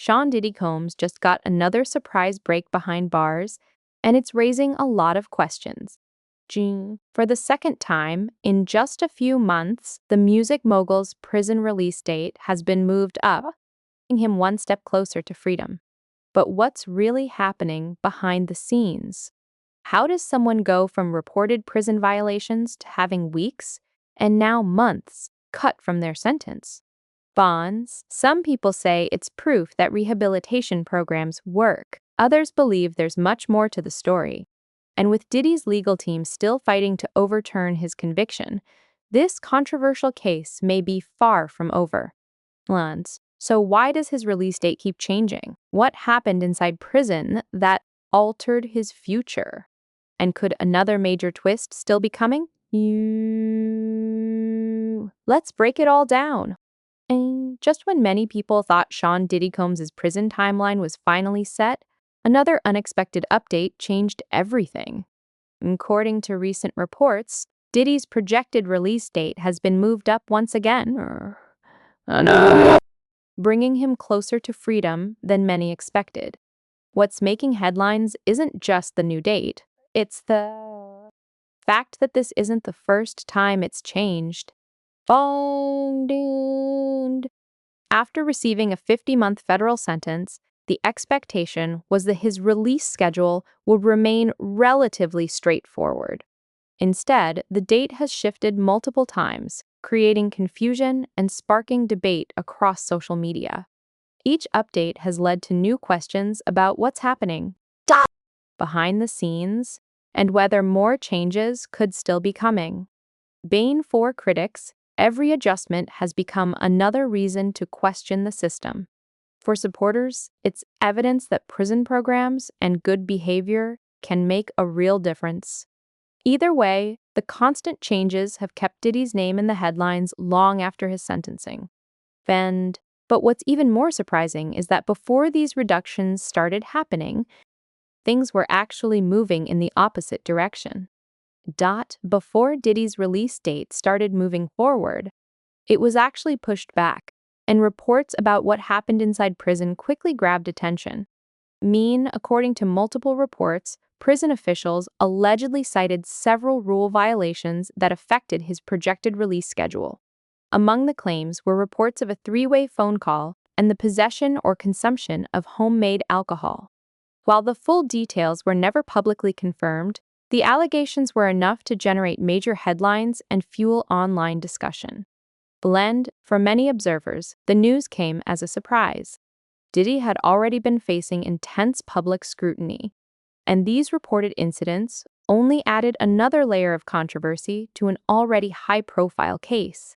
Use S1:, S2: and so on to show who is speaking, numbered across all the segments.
S1: Sean Diddy Combs just got another surprise break behind bars, and it's raising a lot of questions. For the second time in just a few months, the music mogul's prison release date has been moved up, taking him one step closer to freedom. But what's really happening behind the scenes? How does someone go from reported prison violations to having weeks and now months cut from their sentence? Bonds. Some people say it's proof that rehabilitation programs work. Others believe there's much more to the story. And with Diddy's legal team still fighting to overturn his conviction, this controversial case may be far from over. So why does his release date keep changing? What happened inside prison that altered his future? And could another major twist still be coming? Let's break it all down. And just when many people thought Sean Diddy Combs' prison timeline was finally set, another unexpected update changed everything. According to recent reports, Diddy's projected release date has been moved up once again, bringing him closer to freedom than many expected. What's making headlines isn't just the new date, it's the fact that this isn't the first time it's changed. After receiving a 50-month federal sentence, the expectation was that his release schedule would remain relatively straightforward. Instead, the date has shifted multiple times, creating confusion and sparking debate across social media. Each update has led to new questions about what's happening behind the scenes and whether more changes could still be coming. Bane for critics, every adjustment has become another reason to question the system. For supporters, it's evidence that prison programs and good behavior can make a real difference. Either way, the constant changes have kept Diddy's name in the headlines long after his sentencing. But what's even more surprising is that before these reductions started happening, things were actually moving in the opposite direction. Before Diddy's release date started moving forward, it was actually pushed back, and reports about what happened inside prison quickly grabbed attention. According to multiple reports, prison officials allegedly cited several rule violations that affected his projected release schedule. Among the claims were reports of a three-way phone call and the possession or consumption of homemade alcohol. While the full details were never publicly confirmed, the allegations were enough to generate major headlines and fuel online discussion. For many observers, the news came as a surprise. Diddy had already been facing intense public scrutiny, and these reported incidents only added another layer of controversy to an already high-profile case.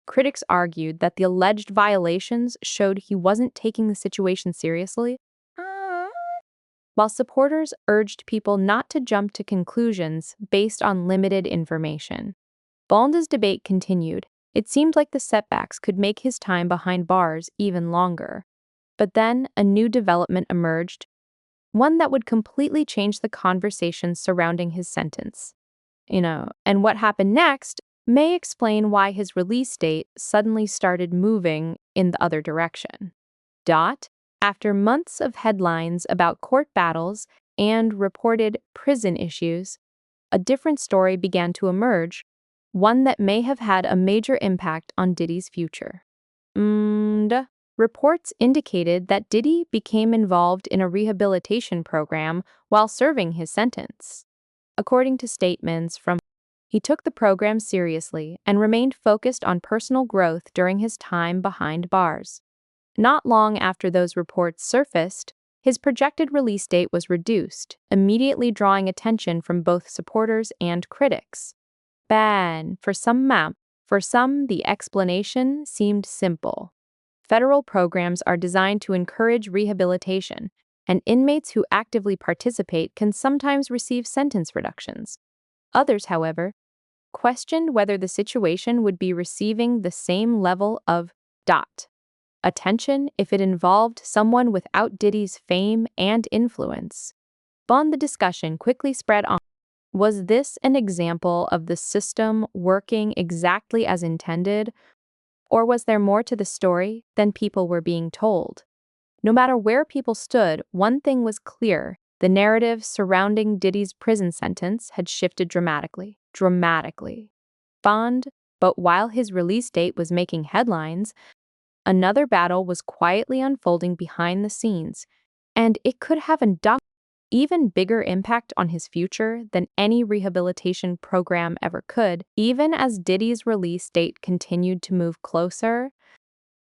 S1: Critics argued that the alleged violations showed he wasn't taking the situation seriously, while supporters urged people not to jump to conclusions based on limited information. Bonda's debate continued. It seemed like the setbacks could make his time behind bars even longer. But then a new development emerged, one that would completely change the conversation surrounding his sentence. And what happened next may explain why his release date suddenly started moving in the other direction. After months of headlines about court battles and reported prison issues, a different story began to emerge, one that may have had a major impact on Diddy's future. Reports indicated that Diddy became involved in a rehabilitation program while serving his sentence. According to statements he took the program seriously and remained focused on personal growth during his time behind bars. Not long after those reports surfaced, his projected release date was reduced, immediately drawing attention from both supporters and critics. For some, the explanation seemed simple. Federal programs are designed to encourage rehabilitation, and inmates who actively participate can sometimes receive sentence reductions. Others, however, questioned whether the situation would be receiving the same level of attention if it involved someone without Diddy's fame and influence. The discussion quickly spread on. Was this an example of the system working exactly as intended, or was there more to the story than people were being told? No matter where people stood, one thing was clear. The narrative surrounding Diddy's prison sentence had shifted dramatically. Dramatically. Bond, but while his release date was making headlines, another battle was quietly unfolding behind the scenes, and it could have an even bigger impact on his future than any rehabilitation program ever could. Even as Diddy's release date continued to move closer,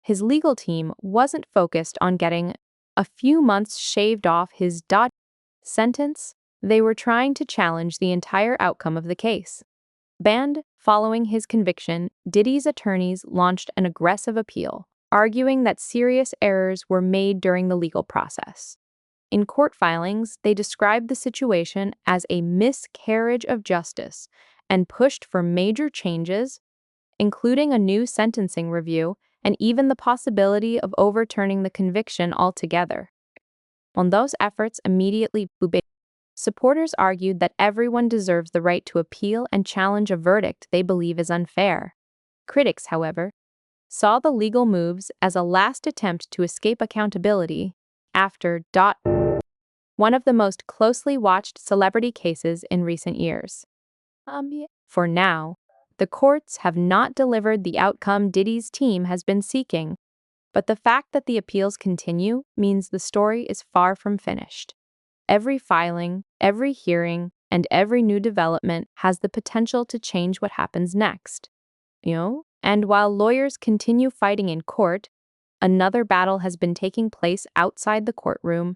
S1: his legal team wasn't focused on getting a few months shaved off his sentence. They were trying to challenge the entire outcome of the case. Banned following his conviction, Diddy's attorneys launched an aggressive appeal, arguing that serious errors were made during the legal process. In court filings, they described the situation as a miscarriage of justice and pushed for major changes, including a new sentencing review and even the possibility of overturning the conviction altogether. On those efforts immediately supporters argued that everyone deserves the right to appeal and challenge a verdict they believe is unfair. Critics, however, saw the legal moves as a last attempt to escape accountability after one of the most closely watched celebrity cases in recent years. For now, the courts have not delivered the outcome Diddy's team has been seeking, but the fact that the appeals continue means the story is far from finished. Every filing, every hearing, and every new development has the potential to change what happens next. And while lawyers continue fighting in court, another battle has been taking place outside the courtroom,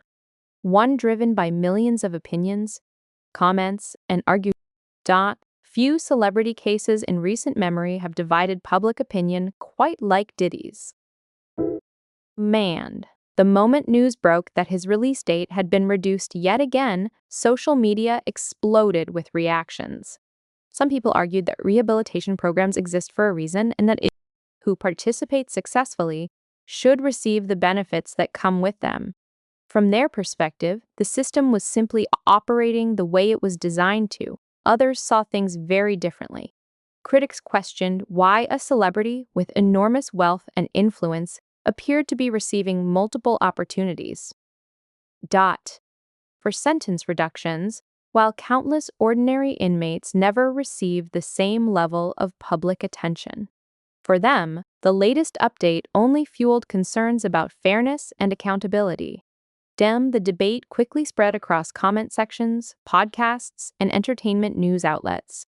S1: one driven by millions of opinions, comments, and arguments. Few celebrity cases in recent memory have divided public opinion quite like Diddy's. The moment news broke that his release date had been reduced yet again, social media exploded with reactions. Some people argued that rehabilitation programs exist for a reason and that who participate successfully should receive the benefits that come with them. From their perspective, the system was simply operating the way it was designed to. Others saw things very differently. Critics questioned why a celebrity with enormous wealth and influence appeared to be receiving multiple opportunities. For sentence reductions, while countless ordinary inmates never received the same level of public attention. For them, the latest update only fueled concerns about fairness and accountability. The debate quickly spread across comment sections, podcasts, and entertainment news outlets.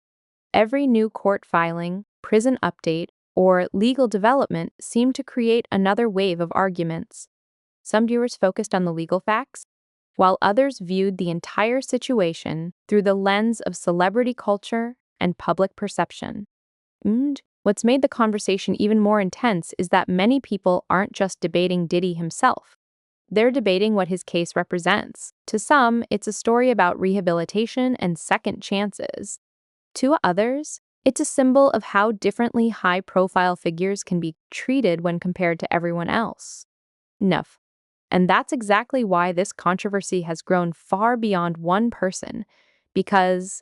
S1: Every new court filing, prison update, or legal development seemed to create another wave of arguments. Some viewers focused on the legal facts, while others viewed the entire situation through the lens of celebrity culture and public perception. What's made the conversation even more intense is that many people aren't just debating Diddy himself. They're debating what his case represents. To some, it's a story about rehabilitation and second chances. To others, it's a symbol of how differently high-profile figures can be treated when compared to everyone else. And that's exactly why this controversy has grown far beyond one person, because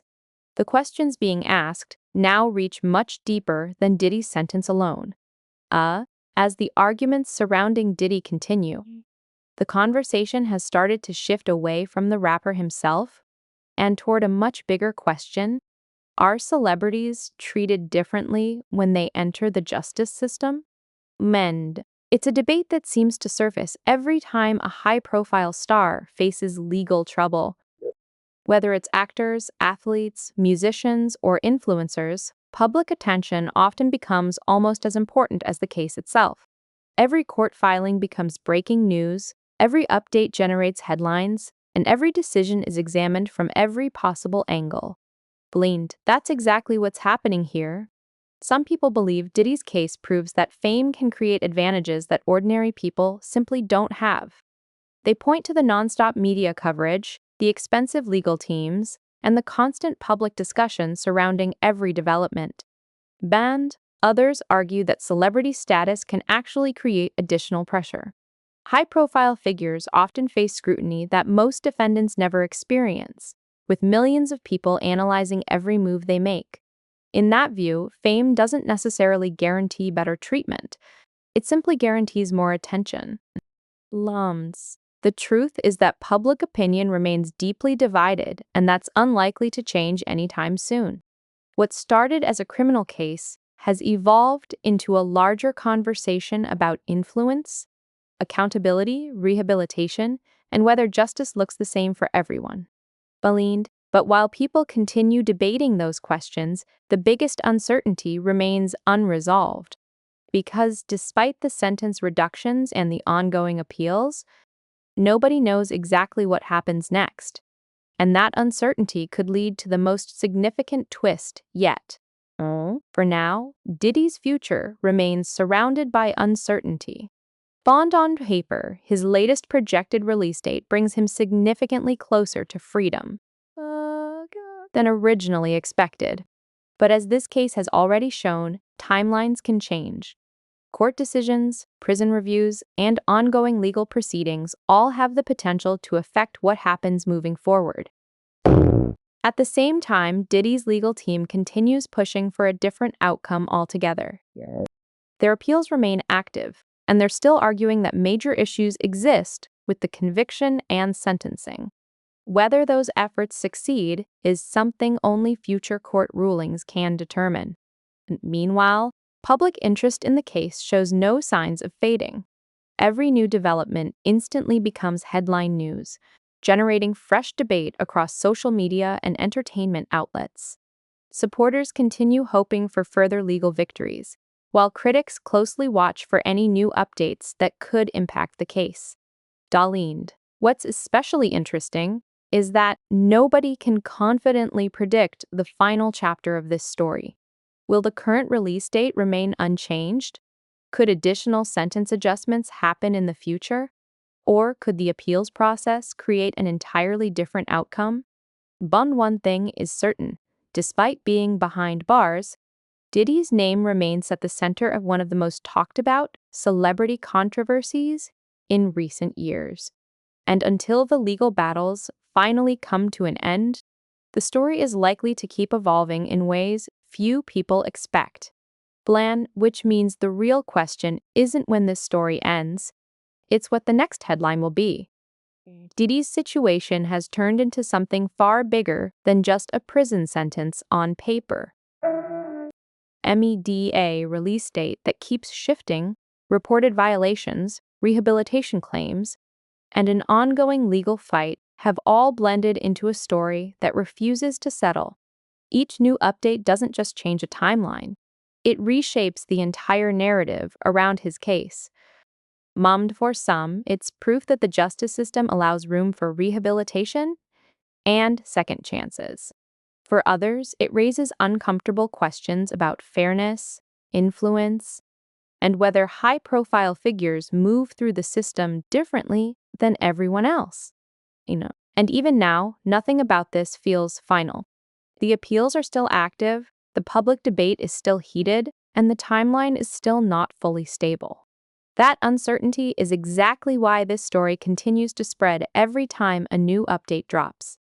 S1: the questions being asked now reach much deeper than Diddy's sentence alone. As the arguments surrounding Diddy continue, the conversation has started to shift away from the rapper himself and toward a much bigger question: are celebrities treated differently when they enter the justice system? It's a debate that seems to surface every time a high-profile star faces legal trouble. Whether it's actors, athletes, musicians, or influencers, public attention often becomes almost as important as the case itself. Every court filing becomes breaking news, every update generates headlines, and every decision is examined from every possible angle. That's exactly what's happening here. Some people believe Diddy's case proves that fame can create advantages that ordinary people simply don't have. They point to the nonstop media coverage, the expensive legal teams, and the constant public discussion surrounding every development. Others argue that celebrity status can actually create additional pressure. High-profile figures often face scrutiny that most defendants never experience, with millions of people analyzing every move they make. In that view, fame doesn't necessarily guarantee better treatment. It simply guarantees more attention. Lums. The truth is that public opinion remains deeply divided, and that's unlikely to change anytime soon. What started as a criminal case has evolved into a larger conversation about influence, accountability, rehabilitation, and whether justice looks the same for everyone. But while people continue debating those questions, the biggest uncertainty remains unresolved. Because despite the sentence reductions and the ongoing appeals, nobody knows exactly what happens next. And that uncertainty could lead to the most significant twist yet. For now, Diddy's future remains surrounded by uncertainty. Bond on paper, his latest projected release date brings him significantly closer to freedom than originally expected. But as this case has already shown, timelines can change. Court decisions, prison reviews, and ongoing legal proceedings all have the potential to affect what happens moving forward. At the same time, Diddy's legal team continues pushing for a different outcome altogether. Their appeals remain active, and they're still arguing that major issues exist with the conviction and sentencing. Whether those efforts succeed is something only future court rulings can determine. Meanwhile, public interest in the case shows no signs of fading. Every new development instantly becomes headline news, generating fresh debate across social media and entertainment outlets. Supporters continue hoping for further legal victories, while critics closely watch for any new updates that could impact the case. What's especially interesting is that nobody can confidently predict the final chapter of this story. Will the current release date remain unchanged? Could additional sentence adjustments happen in the future? Or could the appeals process create an entirely different outcome? One thing is certain. Despite being behind bars, Diddy's name remains at the center of one of the most talked about celebrity controversies in recent years. And until the legal battles finally come to an end, the story is likely to keep evolving in ways few people expect. Which means the real question isn't when this story ends, it's what the next headline will be. Diddy's situation has turned into something far bigger than just a prison sentence on paper. MEDA release date that keeps shifting, reported violations, rehabilitation claims, and an ongoing legal fight have all blended into a story that refuses to settle. Each new update doesn't just change a timeline, it reshapes the entire narrative around his case. For some, it's proof that the justice system allows room for rehabilitation and second chances. For others, it raises uncomfortable questions about fairness, influence, and whether high-profile figures move through the system differently than everyone else. And even now, nothing about this feels final. The appeals are still active, the public debate is still heated, and the timeline is still not fully stable. That uncertainty is exactly why this story continues to spread every time a new update drops.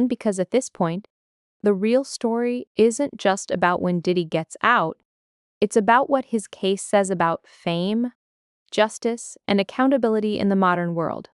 S1: Because at this point, the real story isn't just about when Diddy gets out, it's about what his case says about fame, justice, and accountability in the modern world.